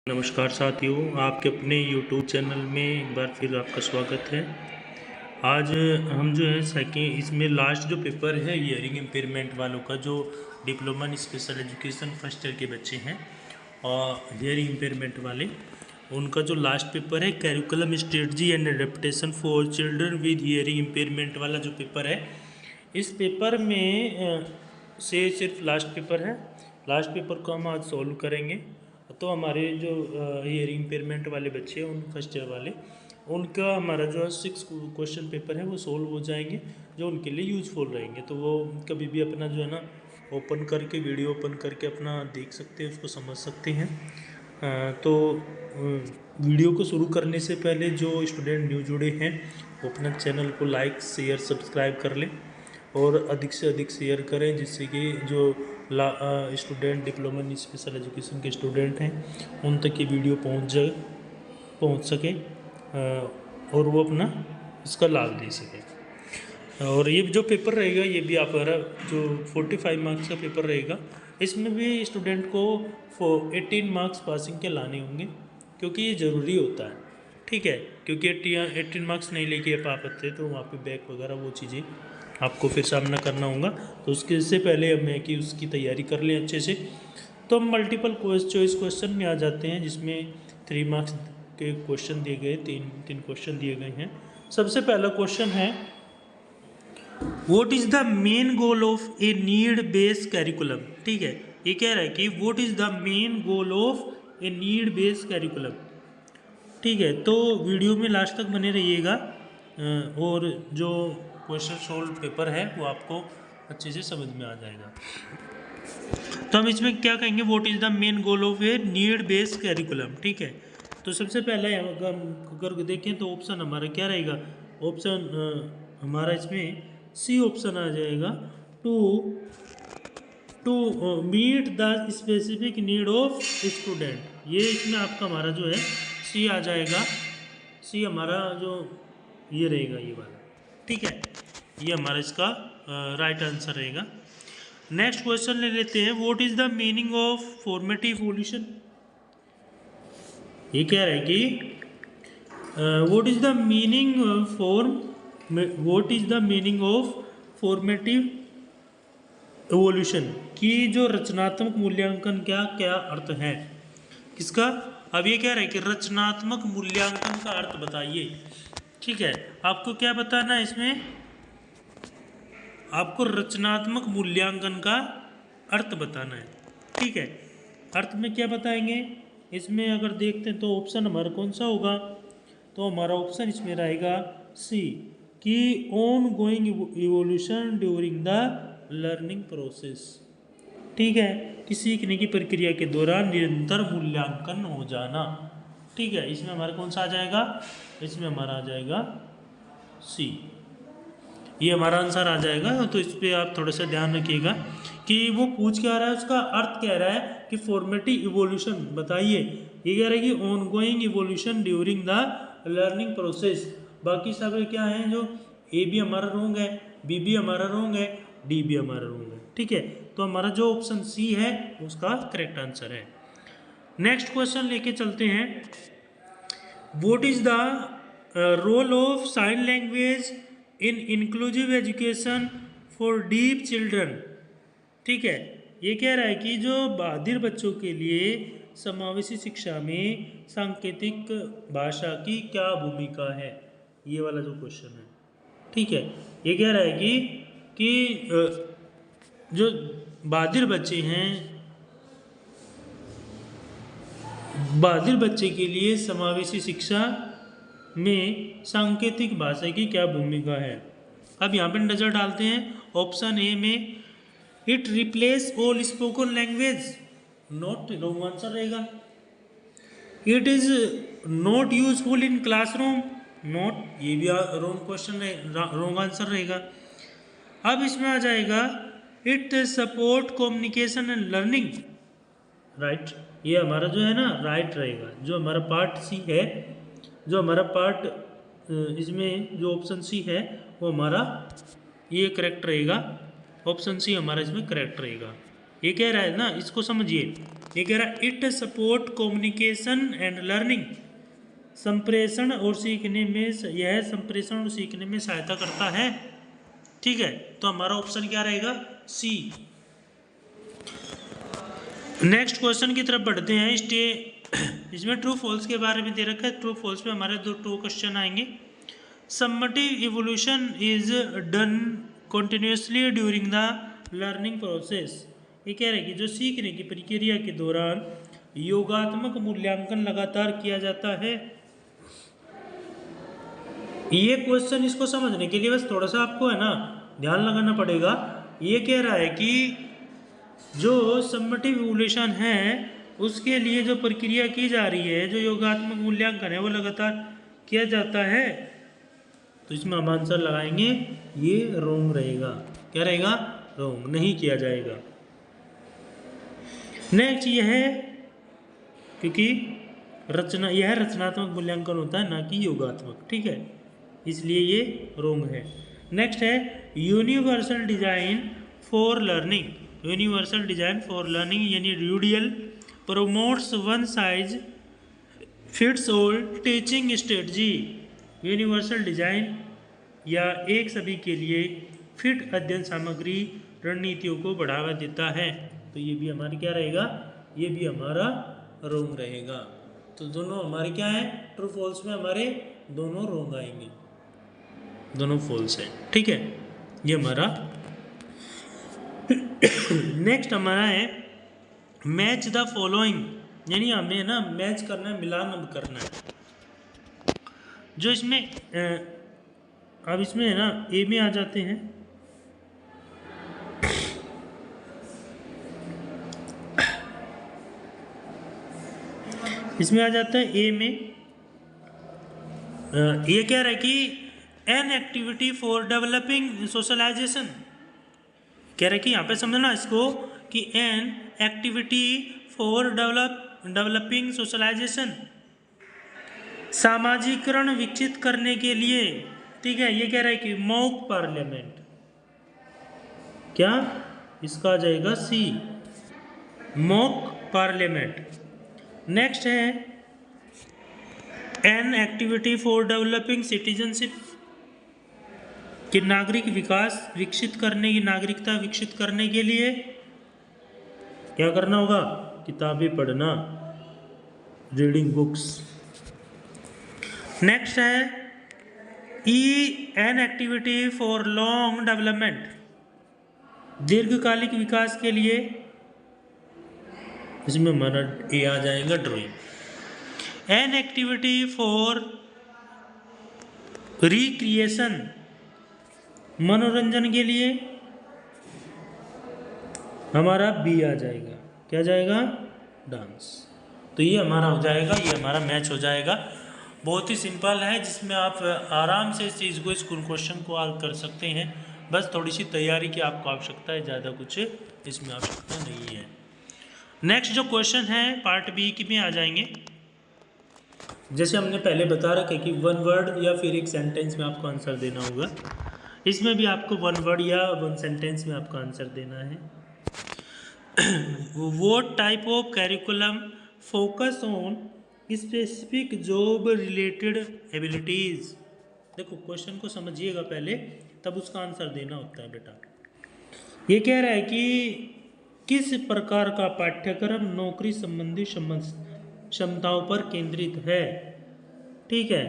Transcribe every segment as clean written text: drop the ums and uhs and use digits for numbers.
नमस्कार साथियों, आपके अपने YouTube चैनल में एक बार फिर आपका स्वागत है। आज हम जो है सेकेंड इसमें लास्ट जो पेपर है हियरिंग इम्पेयरमेंट वालों का, जो diploma in special education first year के बच्चे हैं और हियरिंग इम्पेयरमेंट वाले, उनका जो लास्ट पेपर है curriculum strategy and adaptation for children with hearing impairment वाला जो पेपर है, इस पेपर में से सिर्फ लास्ट पेपर है। लास्ट पेपर को हम आज सॉल्व करेंगे। तो हमारे जो हियरिंग इम्पेयरमेंट वाले बच्चे हैं, उन फर्स्ट ईयर वाले, उनका हमारा जो है 6 क्वेश्चन पेपर है वो सॉल्व हो जाएंगे, जो उनके लिए यूज़फुल रहेंगे। तो वो कभी भी अपना जो है ना ओपन करके, वीडियो ओपन करके अपना देख सकते हैं, उसको समझ सकते हैं। तो वीडियो को शुरू करने से पहले जो स्टूडेंट न्यू जुड़े हैं वो अपना चैनल को लाइक शेयर सब्सक्राइब कर लें और अधिक से अधिक शेयर करें, जिससे कि जो student diploma in special education के स्टूडेंट हैं उन तक ये वीडियो पहुंच सके और वो अपना इसका लाभ ले सके। और ये जो पेपर रहेगा ये भी आप जो 45 मार्क्स का पेपर रहेगा, इसमें भी स्टूडेंट को 18 मार्क्स पासिंग के लाने होंगे, क्योंकि ये ज़रूरी होता है। ठीक है, क्योंकि 18 मार्क्स नहीं लेके आप आते तो वहाँ पे बैक वगैरह वो चीज़ें आपको फिर सामना करना होगा। तो उसके से पहले हमें कि उसकी तैयारी कर लें अच्छे से। तो हम मल्टीपल चॉइस क्वेश्चन में आ जाते हैं, जिसमें 3 मार्क्स के क्वेश्चन दिए गए, तीन क्वेश्चन दिए गए हैं। सबसे पहला क्वेश्चन है, what is the main goal of a need based curriculum. ठीक है, ये कह रहा है कि what is the main goal of a need based curriculum. ठीक है, तो वीडियो में लास्ट तक बने रहिएगा और जो क्वेश्चन सोल्व पेपर है वो आपको अच्छे से समझ में आ जाएगा। तो हम इसमें क्या कहेंगे, what is the main goal of a need based curriculum. ठीक है, तो सबसे पहले अगर देखें तो ऑप्शन हमारा क्या रहेगा, ऑप्शन हमारा इसमें सी ऑप्शन आ जाएगा, to meet the specific need of student. ये इसमें आपका हमारा जो है सी आ जाएगा। सी हमारा जो ये रहेगा ये वाला। ठीक है, ये हमारा इसका राइट आंसर रहेगा। नेक्स्ट क्वेश्चन ले लेते हैं, what is the meaning of formative evolution. ये कह रहा है कि what is the meaning of formative evolution, की जो रचनात्मक मूल्यांकन क्या क्या अर्थ है किसका। अब ये कह रहा है कि रचनात्मक मूल्यांकन का अर्थ बताइए। ठीक है, आपको क्या बताना है इसमें, आपको रचनात्मक मूल्यांकन का अर्थ बताना है। ठीक है, अर्थ में क्या बताएंगे इसमें, अगर देखते हैं तो ऑप्शन हमारा कौन सा होगा, तो हमारा ऑप्शन इसमें रहेगा सी, कि on going evolution during the learning process. ठीक है, कि सीखने की प्रक्रिया के दौरान निरंतर मूल्यांकन हो जाना। ठीक है, इसमें हमारा कौन सा आ जाएगा, इसमें हमारा आ जाएगा सी, ये हमारा आंसर आ जाएगा। तो इस पर आप थोड़ा सा ध्यान रखिएगा कि वो पूछ क्या रहा है, उसका अर्थ कह रहा है कि फॉर्मेटिव इवोल्यूशन बताइए। ये कह रहा है कि on going evolution during the learning process. बाकी सब क्या है, जो ए भी हमारा रोंग है, बी भी हमारा रोंग है, डी भी हमारा रोंग है। ठीक है, तो हमारा जो ऑप्शन सी है उसका करेक्ट आंसर है। नेक्स्ट क्वेश्चन लेके चलते हैं, what is the role of sign language in inclusive education for deaf children. ठीक है, ये कह रहा है कि जो बधिर बच्चों के लिए समावेशी शिक्षा में सांकेतिक भाषा की क्या भूमिका है, ये वाला जो क्वेश्चन है। ठीक है, ये कह रहा है कि जो बधिर बच्चे हैं, बधिर बच्चे के लिए समावेशी शिक्षा में सांकेतिक भाषा की क्या भूमिका है। अब यहाँ पे नजर डालते हैं ऑप्शन ए में, it replace all spoken language. Not, wrong answer रहेगा। It is not useful in classroom. Not, ये भी रॉन्ग क्वेश्चन है, रॉन्ग आंसर रहेगा। अब इसमें आ जाएगा, it support communication and learning. Right, ये हमारा जो है ना राइट रहेगा। जो हमारा पार्ट सी है, जो हमारा पार्ट इसमें जो ऑप्शन सी है वो हमारा ये करेक्ट रहेगा। ऑप्शन सी हमारा इसमें करेक्ट रहेगा। ये कह रहा है ना, इसको समझिए। ये कह रहा है it support communication and learning, संप्रेषण और सीखने में, यह संप्रेषण और सीखने में सहायता करता है। ठीक है, तो हमारा ऑप्शन क्या रहेगा? सी। नेक्स्ट क्वेश्चन की तरफ बढ़ते हैं। इसमें ट्रू फॉल्स के बारे में दे रखा है। ट्रू फॉल्स में हमारे दो क्वेश्चन आएंगे। Summative evolution is done continuously during the learning process. ये कह रहे हैं कि जो सीखने की प्रक्रिया के दौरान योगात्मक मूल्यांकन लगातार किया जाता है। ये क्वेश्चन, इसको समझने के लिए बस थोड़ा सा आपको है ना ध्यान लगाना पड़ेगा। ये कह रहा है कि जो सम्मेटिव इवोल्यूशन है उसके लिए जो प्रक्रिया की जा रही है, जो योगात्मक मूल्यांकन है, वो लगातार किया जाता है। तो इसमें हम आंसर लगाएंगे, ये रोंग रहेगा। क्या रहेगा? रोंग, नहीं किया जाएगा। नेक्स्ट ये है, क्योंकि यह रचनात्मक मूल्यांकन होता है, ना कि योगात्मक। ठीक है, इसलिए ये रोंग है। नेक्स्ट है universal design for learning. Universal design for learning यानी UDL promotes one size fits all teaching strategy. Universal design या एक सभी के लिए फिट अध्ययन सामग्री रणनीतियों को बढ़ावा देता है। तो ये भी हमारा क्या रहेगा? ये भी हमारा रोंग रहेगा। तो दोनों हमारे क्या है? ट्रू फॉल्स में हमारे दोनों रोंग आएंगे, दोनों फॉल्स है। ठीक है, ये हमारा। नेक्स्ट हमारा है मैच द फॉलोइंग, यानी हमें ना मैच करना है, मिलान करना है। जो इसमें अब इसमें है ना ए में आ जाते हैं। इसमें आ जाता है ए में। ये कह रहा है कि an activity for developing socialization. कह रहा है कि यहाँ पे समझना इसको कि an activity for developing socialization, सामाजिकरण विकसित करने के लिए। ठीक है, ये कह रहा है कि मॉक पार्लियामेंट, क्या इसका आ जाएगा? सी, मॉक पार्लियामेंट। नेक्स्ट है N activity for developing citizenship, कि नागरिक विकास विकसित करने की, नागरिकता विकसित करने के लिए क्या करना होगा? किताबें पढ़ना, रीडिंग बुक्स। नेक्स्ट है E N activity for long development, दीर्घकालिक विकास के लिए। इसमें हमारा ए आ जाएगा drawing. N activity for recreation, मनोरंजन के लिए, हमारा बी आ जाएगा। क्या जाएगा? डांस। तो ये हमारा हो जाएगा, ये हमारा मैच हो जाएगा। बहुत ही सिंपल है, जिसमें आप आराम से इस चीज़ को, इस क्वेश्चन को हल कर सकते हैं। बस थोड़ी सी तैयारी की आपको आवश्यकता है, ज़्यादा कुछ इसमें आवश्यकता नहीं है। नेक्स्ट जो क्वेश्चन है पार्ट बी की में आ जाएंगे। जैसे हमने पहले बता रखा है कि वन वर्ड या फिर एक सेंटेंस में आपको आंसर देना होगा। इसमें भी आपको वन वर्ड या वन सेंटेंस में आपको आंसर देना है। What type of curriculum focus on specific job related abilities. देखो क्वेश्चन को समझिएगा पहले, तब उसका आंसर देना होता है बेटा। ये कह रहा है कि किस प्रकार का पाठ्यक्रम नौकरी संबंधी क्षमताओं पर केंद्रित है। ठीक है,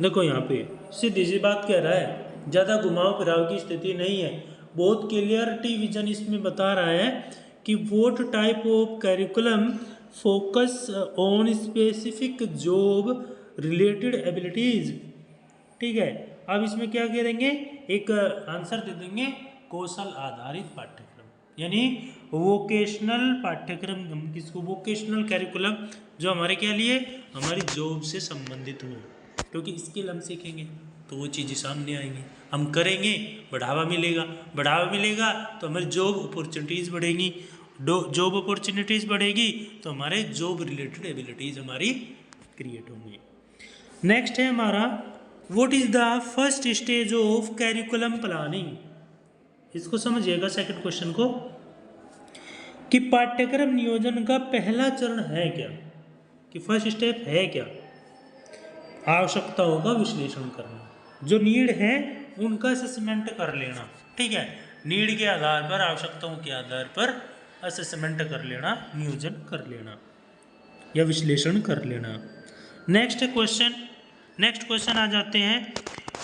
देखो यहाँ पे सीधी सी बात कह रहा है, ज़्यादा घुमाव फिराव की स्थिति नहीं है। बहुत क्लियरिटी विजन इसमें बता रहा है कि what type of curriculum focus on specific job related abilities. ठीक है, अब इसमें क्या कह देंगे? एक आंसर दे देंगे कौशल आधारित पाठ्यक्रम, यानी वोकेशनल पाठ्यक्रम। हम किसको? वोकेशनल कैरिकुलम, जो हमारे क्या लिए? हमारी जॉब से संबंधित हो, क्योंकि स्किल हम सीखेंगे तो वो चीज़ें सामने आएंगी, हम करेंगे, बढ़ावा मिलेगा। बढ़ावा मिलेगा तो हमारी जॉब अपॉर्चुनिटीज़ बढ़ेंगी, जॉब अपॉर्चुनिटीज़ बढ़ेगी तो हमारे जॉब रिलेटेड एबिलिटीज़ हमारी क्रिएट होंगी। नेक्स्ट है हमारा what is the first stage of curriculum planning. इसको समझिएगा सेकंड क्वेश्चन को। कि पाठ्यक्रम नियोजन का पहला चरण है क्या, कि फर्स्ट स्टेप है क्या, आवश्यकताओं का विश्लेषण करना, जो नीड है उनका असेसमेंट कर लेना। ठीक है, नीड के आधार पर, आवश्यकताओं के आधार पर असेसमेंट कर लेना, नियोजन कर लेना या विश्लेषण कर लेना। नेक्स्ट क्वेश्चन आ जाते हैं,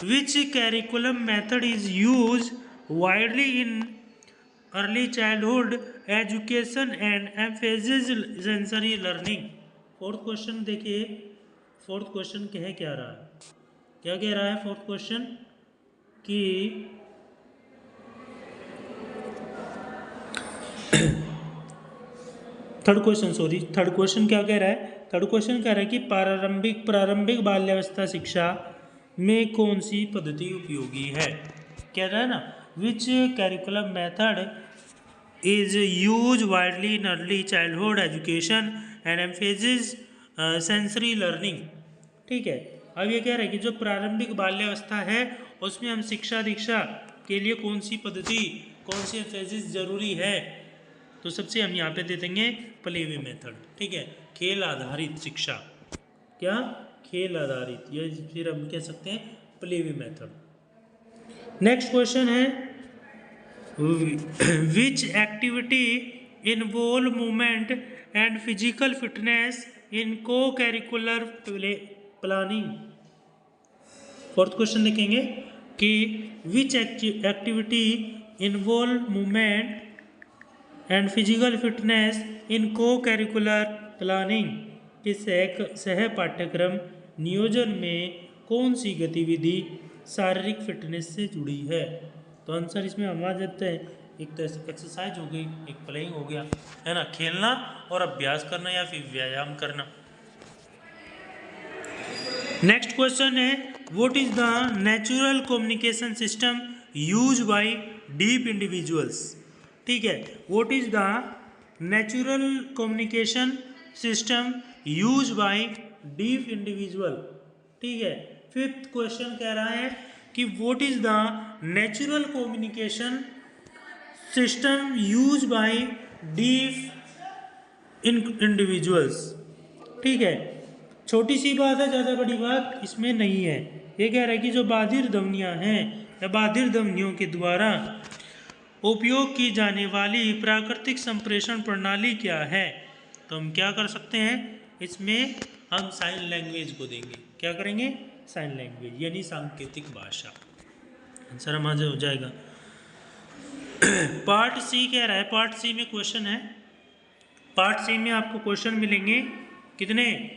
which curriculum method is use widely in early childhood education and emphasis sensory learning. Fourth question देखिए, फोर्थ क्वेश्चन क्या रहा है, क्या कह रहा है फोर्थ क्वेश्चन कि थर्ड क्वेश्चन क्या कह रहा है, थर्ड क्वेश्चन कह रहा है कि प्रारंभिक बाल्यावस्था शिक्षा में कौन सी पद्धति उपयोगी है। कह रहा है ना, which curriculum method is use widely in early childhood education and emphasis sensory learning. ठीक है, अब ये कह रहा है कि जो प्रारंभिक बाल्यावस्था है उसमें हम शिक्षा दीक्षा के लिए कौन सी पद्धति, कौन सी एम्फेसिस जरूरी है। तो सबसे हम यहाँ पे दे देंगे प्ले वे मेथड। ठीक है, खेल आधारित शिक्षा, क्या खेल आधारित, या फिर हम कह सकते हैं play way method. Next question है, which activity involve movement and physical fitness in co curricular planning. Fourth question देखेंगे कि which activity involve movement and physical fitness in co curricular planning के सह पाठ्यक्रम नियोजन में कौन सी गतिविधि शारीरिक फिटनेस से जुड़ी है। तो आंसर इसमें हम आ जाते हैं, एक तो एक्सरसाइज हो गई, एक प्लेइंग हो गया, है ना, खेलना और अभ्यास करना या फिर व्यायाम करना। नेक्स्ट क्वेश्चन है, what is the natural communication system use by deep individuals. ठीक है, what is the natural communication system use by deep individual. ठीक है, फिफ्थ क्वेश्चन कह रहा है कि what is the natural communication system use by deep individuals. ठीक है, छोटी सी बात है, ज़्यादा बड़ी बात इसमें नहीं है। ये कह रहा है कि जो बाधिर ध्वनियाँ हैं या बाधिर ध्वनियों के द्वारा उपयोग की जाने वाली प्राकृतिक संप्रेषण प्रणाली क्या है। तो हम क्या कर सकते हैं, इसमें हम साइन लैंग्वेज को देंगे। क्या करेंगे, साइन लैंग्वेज यानी सांकेतिक भाषा। आंसर हमारा हो जाएगा। पार्ट सी कह रहा है, पार्ट सी में क्वेश्चन है, पार्ट सी में आपको क्वेश्चन मिलेंगे कितने,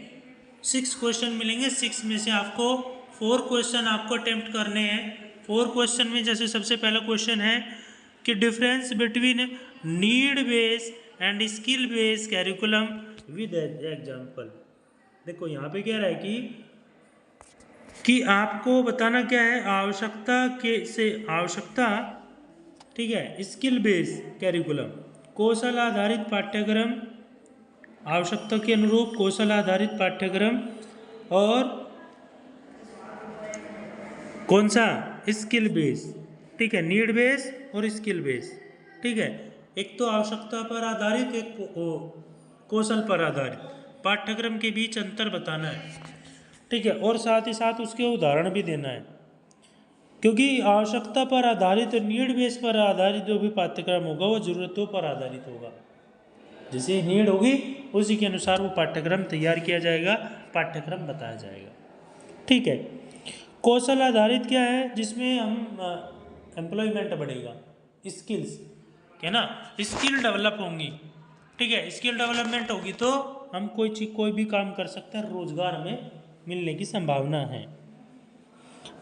6 क्वेश्चन मिलेंगे। 6 में से आपको 4 क्वेश्चन आपको अटेम्प्ट करने हैं। 4 क्वेश्चन में जैसे सबसे पहला क्वेश्चन है कि difference between need base and skill base curriculum with example. देखो यहाँ पे कह रहा है कि आपको बताना क्या है, आवश्यकता, ठीक है, स्किल बेस कैरिकुलम, कौशल आधारित पाठ्यक्रम, आवश्यकता के अनुरूप कौशल आधारित पाठ्यक्रम, और कौन सा, स्किल बेस। ठीक है, नीड बेस और स्किल बेस। ठीक है, एक तो आवश्यकता पर आधारित, एक कौशल पर आधारित पाठ्यक्रम के बीच अंतर बताना है। ठीक है, और साथ ही साथ उसके उदाहरण भी देना है, क्योंकि आवश्यकता पर आधारित और नीड बेस पर आधारित जो भी पाठ्यक्रम होगा वो ज़रूरतों पर आधारित होगा। जैसे नीड होगी उसी के अनुसार वो पाठ्यक्रम तैयार किया जाएगा, पाठ्यक्रम बताया जाएगा। ठीक है, कौशल आधारित क्या है, जिसमें हम एम्प्लॉयमेंट बढ़ेगा, स्किल्स, है ना, स्किल डेवलप होंगी। ठीक है, स्किल डेवलपमेंट होगी तो हम कोई भी काम कर सकते हैं, रोजगार हमें मिलने की संभावना है।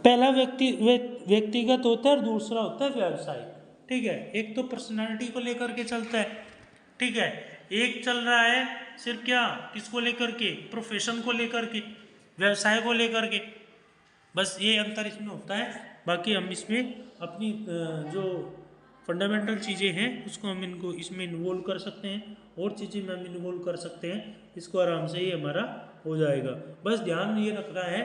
पहला व्यक्तिगत होता है और दूसरा होता है व्यावसायिक। ठीक है, एक तो पर्सनालिटी को लेकर के चलता है। ठीक है, एक चल रहा है सिर्फ क्या, किसको लेकर के, प्रोफेशन को लेकर के, व्यवसाय को लेकर के, बस ये अंतर इसमें होता है। बाकी हम इसमें अपनी जो फंडामेंटल चीज़ें हैं उसको हम इनको इसमें इन्वॉल्व कर सकते हैं, और चीज़ें में हम इन्वॉल्व कर सकते हैं, इसको आराम से ही हमारा हो जाएगा। बस ध्यान ये रखना है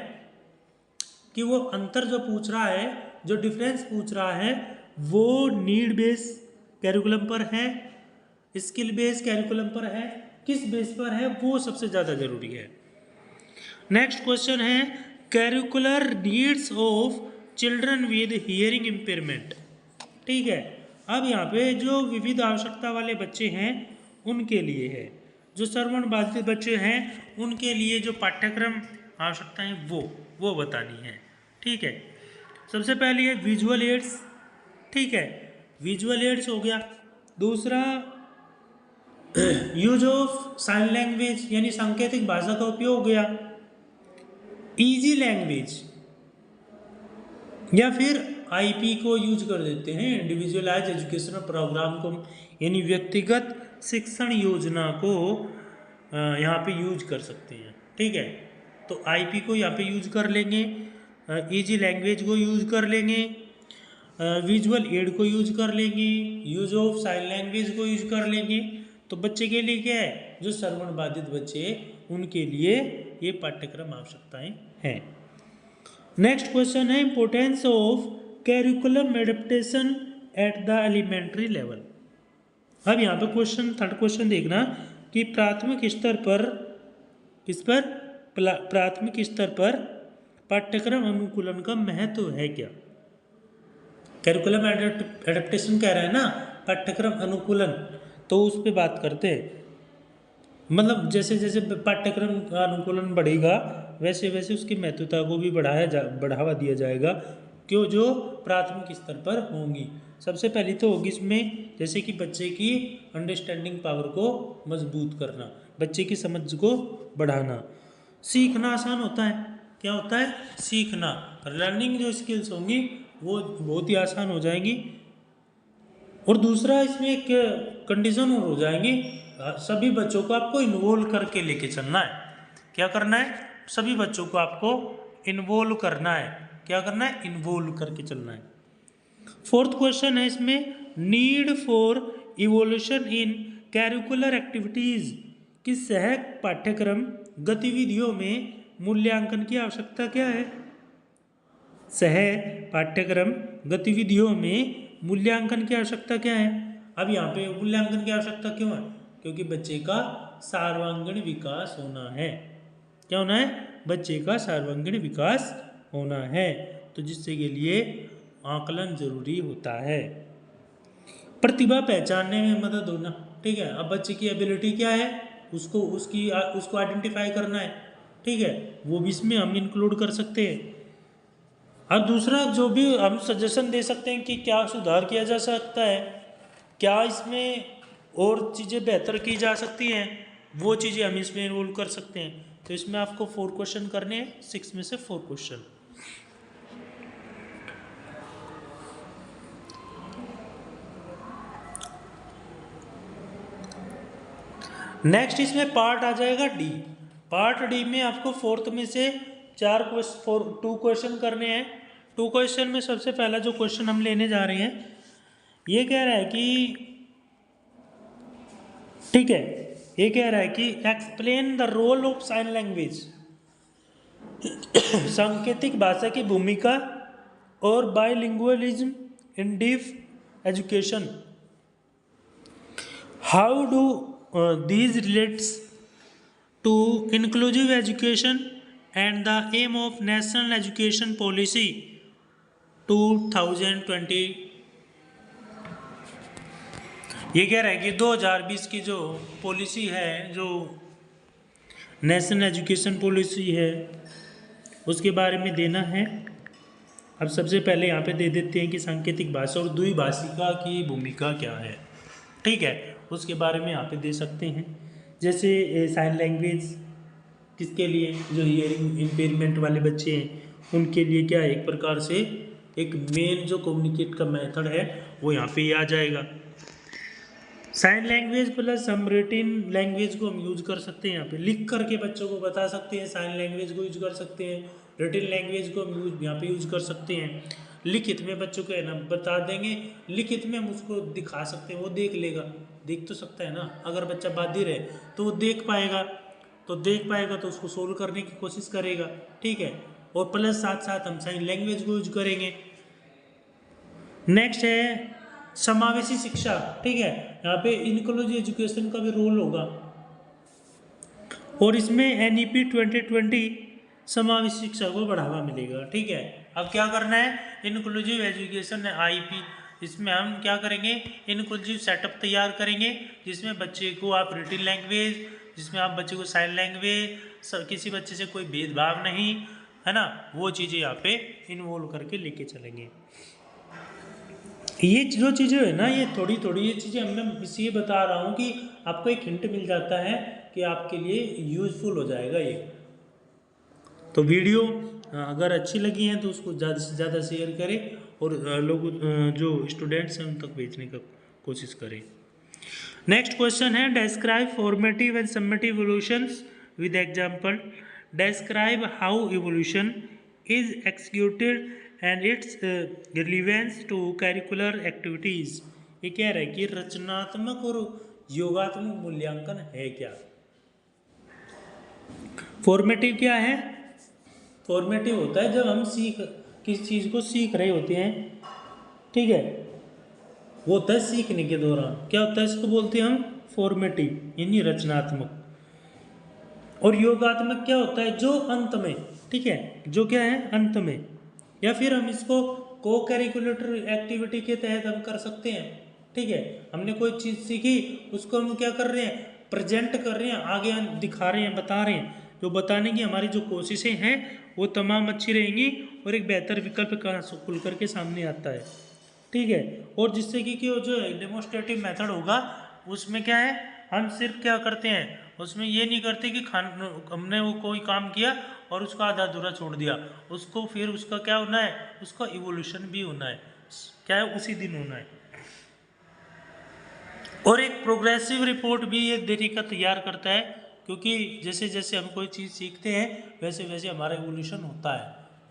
कि वो अंतर जो पूछ रहा है, जो डिफरेंस पूछ रहा है, वो नीड बेस कैरिकुलम पर है स्किल बेस्ड कैरिकुलम पर है, किस बेस पर है, वो सबसे ज़्यादा जरूरी है। नेक्स्ट क्वेश्चन है curricular needs of children with hearing impairment. ठीक है, अब यहाँ पे जो विविध आवश्यकता वाले बच्चे हैं उनके लिए है, जो श्रवण बाधित बच्चे हैं उनके लिए जो पाठ्यक्रम आवश्यकताएं वो बतानी है। ठीक है, सबसे पहले है विजुअल एड्स। ठीक है, विजुअल एड्स हो गया। दूसरा यूज ऑफ साइन लैंग्वेज यानी सांकेतिक भाषा का उपयोग हो गया। इजी लैंग्वेज या फिर आईपी को यूज कर देते हैं, इंडिविजुअलाइज एजुकेशनल प्रोग्राम को, यानी व्यक्तिगत शिक्षण योजना को यहाँ पे यूज कर सकते हैं। ठीक है, तो आईपी को यहाँ पे यूज कर लेंगे, इजी लैंग्वेज को यूज कर लेंगे, विजुअल एड को यूज कर लेंगे, यूज ऑफ साइन लैंग्वेज को यूज कर लेंगे। तो बच्चे के लिए क्या है, जो श्रवण बाधित बच्चे उनके लिए ये पाठ्यक्रम आवश्यकताएं हैं। नेक्स्ट क्वेश्चन है importance of curriculum adaptation at the elementary level. अब यहाँ पे क्वेश्चन थर्ड क्वेश्चन देखना कि प्राथमिक स्तर पर किस पर, प्राथमिक स्तर पर पाठ्यक्रम अनुकूलन का महत्व है क्या। कैरिकुलम एडेप्टेशन कह रहा है ना, पाठ्यक्रम अनुकूलन, तो उस पर बात करते हैं। मतलब जैसे जैसे पाठ्यक्रम का अनुकूलन बढ़ेगा वैसे वैसे उसकी महत्वता को भी बढ़ावा दिया जाएगा, क्यों, जो प्राथमिक स्तर पर होंगी। सबसे पहली तो होगी इसमें जैसे कि बच्चे की अंडरस्टैंडिंग पावर को मजबूत करना, बच्चे की समझ को बढ़ाना। सीखना आसान होता है, क्या होता है, सीखना, लर्निंग जो स्किल्स होंगी वो बहुत ही आसान हो जाएंगी। और दूसरा इसमें एक कंडीशन और हो जाएंगी, सभी बच्चों को आपको इन्वॉल्व करके लेके चलना है। क्या करना है, सभी बच्चों को आपको इन्वॉल्व करना है। क्या करना है, इन्वॉल्व करके चलना है। फोर्थ क्वेश्चन है इसमें need for evolution in curricular activities, कि सह पाठ्यक्रम गतिविधियों में मूल्यांकन की आवश्यकता क्या है। सह पाठ्यक्रम गतिविधियों में मूल्यांकन की आवश्यकता क्या है। अब यहाँ पे मूल्यांकन की आवश्यकता क्यों है, क्योंकि बच्चे का सर्वांगीण विकास होना है। क्या होना है, बच्चे का सर्वांगीण विकास होना है, तो जिससे के लिए आकलन जरूरी होता है। प्रतिभा पहचानने में मदद होना। ठीक है, अब बच्चे की एबिलिटी क्या है, उसको आइडेंटिफाई करना है। ठीक है, वो भी इसमें हम इंक्लूड कर सकते हैं। अब दूसरा जो भी हम सजेशन दे सकते हैं कि क्या सुधार किया जा सकता है, क्या इसमें और चीज़ें बेहतर की जा सकती हैं, वो चीज़ें हम इसमें इन्वॉल्व कर सकते हैं। तो इसमें आपको 4 क्वेश्चन करने हैं, 6 में से 4 क्वेश्चन। नेक्स्ट इसमें पार्ट आ जाएगा डी। पार्ट डी में आपको 4th में से 2 क्वेश्चन करने हैं। 2 क्वेश्चन में सबसे पहला जो क्वेश्चन हम लेने जा रहे हैं ये कह रहा है कि, ठीक है, ये कह रहा है कि explain the role of sign language, सांकेतिक भाषा की भूमिका और bilingualism in deaf education, how do these relates to inclusive education and the aim of national education policy 2020। ये कह रहा है कि 2020 की जो पॉलिसी है, जो नेशनल एजुकेशन पॉलिसी है, उसके बारे में देना है। अब सबसे पहले यहाँ पे दे देते हैं कि सांकेतिक भाषा और द्विभाषिका की भूमिका क्या है। ठीक है, उसके बारे में यहाँ पे दे सकते हैं। जैसे साइन लैंग्वेज किसके लिए, जो हियरिंग इम्पेयरमेंट वाले बच्चे हैं उनके लिए क्या है, एक प्रकार से एक मेन जो कम्युनिकेट का मेथड है वो यहाँ पे आ जाएगा। साइन लैंग्वेज प्लस हम रिटिन लैंग्वेज को हम यूज कर सकते हैं, यहाँ पे लिख करके बच्चों को बता सकते हैं, साइन लैंग्वेज को यूज कर सकते हैं, रिटिन लैंग्वेज को हम यहाँ पे यूज कर सकते हैं। लिखित में बच्चों को है ना बता देंगे, लिखित में हम उसको दिखा सकते हैं, वो देख लेगा, देख तो सकता है ना। अगर बच्चा बाधिर है तो वो देख पाएगा तो उसको सोल्व करने की कोशिश करेगा। ठीक है, और प्लस साथ साथ हम साइन लैंग्वेज को यूज करेंगे। नेक्स्ट है समावेशी शिक्षा, ठीक है, यहाँ पे इनक्लूसिव एजुकेशन का भी रोल होगा। और इसमें NEP 2020 समावेशी शिक्षा को बढ़ावा मिलेगा, ठीक है। अब क्या करना है, इनक्लूसिव एजुकेशन IEP, इसमें हम क्या करेंगे, इनक्लूसिव सेटअप तैयार करेंगे, जिसमें बच्चे को आप रिटन लैंग्वेज, जिसमें आप बच्चे को साइन लैंग्वेज, किसी बच्चे से कोई भेदभाव नहीं, है ना, वो चीज़ें यहाँ पे इन्वॉल्व करके लेके चलेंगे। ये जो चीज़ें है ना, ये थोड़ी थोड़ी ये चीज़ें मैं इसलिए बता रहा हूँ कि आपको एक हिंट मिल जाता है कि आपके लिए यूजफुल हो जाएगा ये। तो वीडियो अगर अच्छी लगी है तो उसको ज़्यादा से ज़्यादा शेयर करें और लोग जो स्टूडेंट्स हैं उन तक भेजने का कोशिश करें। नेक्स्ट क्वेश्चन है, describe formative and summative evaluations with example. Describe how evaluation is executed and its relevance to curricular activities. ये कह रहा है कि रचनात्मक और योगात्मक मूल्यांकन है क्या। फॉर्मेटिव क्या है, फॉर्मेटिव होता है जब हम किस चीज़ को सीख रहे होते हैं, ठीक है, वो होता है सीखने के दौरान, क्या होता है, इसको बोलते हैं हम फॉर्मेटिव यानी रचनात्मक। और योगात्मक क्या होता है, जो अंत में, ठीक है, जो क्या है अंत में, या फिर हम इसको को करिकुलर एक्टिविटी के तहत हम कर सकते हैं, ठीक है। हमने कोई चीज़ सीखी, उसको हम क्या कर रहे हैं, प्रेजेंट कर रहे हैं, आगे दिखा रहे हैं, बता रहे हैं। जो बताने की हमारी जो कोशिशें हैं वो तमाम अच्छी रहेंगी और एक बेहतर विकल्प खुल करके सामने आता है, ठीक है। और जिससे कि जो डेमोस्ट्रेटिव मेथड होगा उसमें क्या है, हम सिर्फ क्या करते हैं, उसमें ये नहीं करते कि हमने वो कोई काम किया और उसका आधा अधूरा छोड़ दिया, उसको फिर उसका क्या होना है, उसका इवोल्यूशन भी होना है, क्या है, उसी दिन होना है। और एक प्रोग्रेसिव रिपोर्ट भी ये तरीका तैयार करता है, क्योंकि जैसे जैसे हम कोई चीज़ सीखते हैं वैसे वैसे हमारा इवोल्यूशन होता है,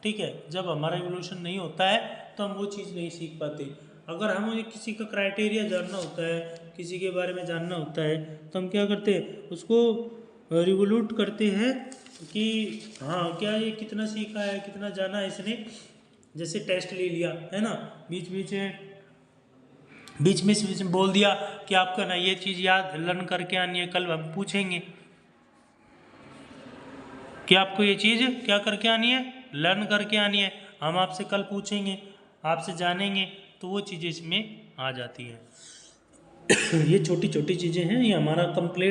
ठीक है। जब हमारा इवोल्यूशन नहीं होता है तो हम वो चीज़ नहीं सीख पाते। अगर हमें किसी का क्राइटेरिया जानना होता है, किसी के बारे में जानना होता है, तो हम क्या करते हैं, उसको रिवोल्यूट करते हैं कि हाँ क्या ये कितना सीखा है, कितना जाना है इसने। जैसे टेस्ट ले लिया है ना, बीच में बोल दिया कि आपका ना ये चीज़ याद लर्न करके आनी है, कल हम पूछेंगे कि आपको ये चीज़ क्या करके आनी है, लर्न करके आनी है, हम आपसे कल पूछेंगे, आपसे जानेंगे, तो वो चीज़ें इसमें आ जाती हैं। ये छोटी छोटी चीज़ें हैं, ये हमारा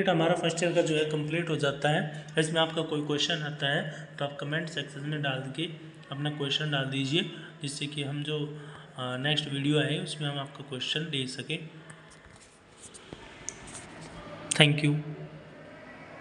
हमारा फर्स्ट ईयर का जो है कंप्लीट हो जाता है। इसमें आपका कोई क्वेश्चन आता है तो आप कमेंट सेक्शन में डाल के अपना क्वेश्चन डाल दीजिए, जिससे कि हम जो नेक्स्ट वीडियो है उसमें हम आपका क्वेश्चन दे सकें। Thank you.